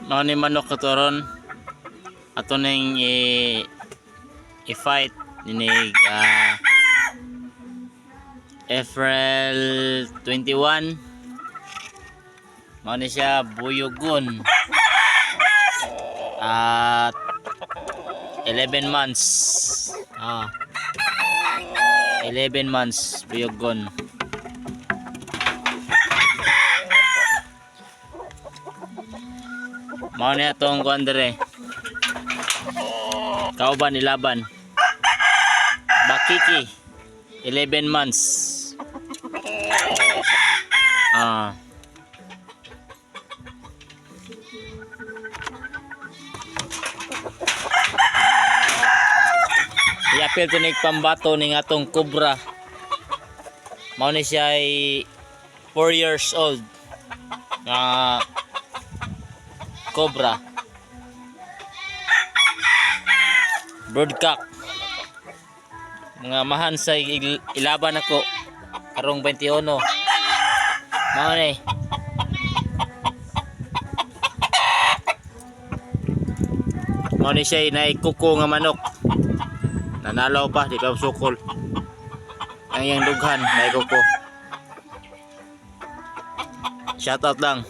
Mao ni manok katuron ato ning i-fight ninig April 21. Mao ni siya buyogon at 11 months. 11 months buyogon. Mao ni atong kuan dire. Kauban ilaban. Bakiki 11 months. Iapil to ning pambato ning atong cobra. Mao ni siya ay 4 years old. Cobra. Broodcock. Mga mahan sa ilaban ako karong 21. Mao ni. Mao ni siya na kuko nga manok. Nanalaw pa di pa sukol. Ang iyang dughan na kuko. Shout out lang.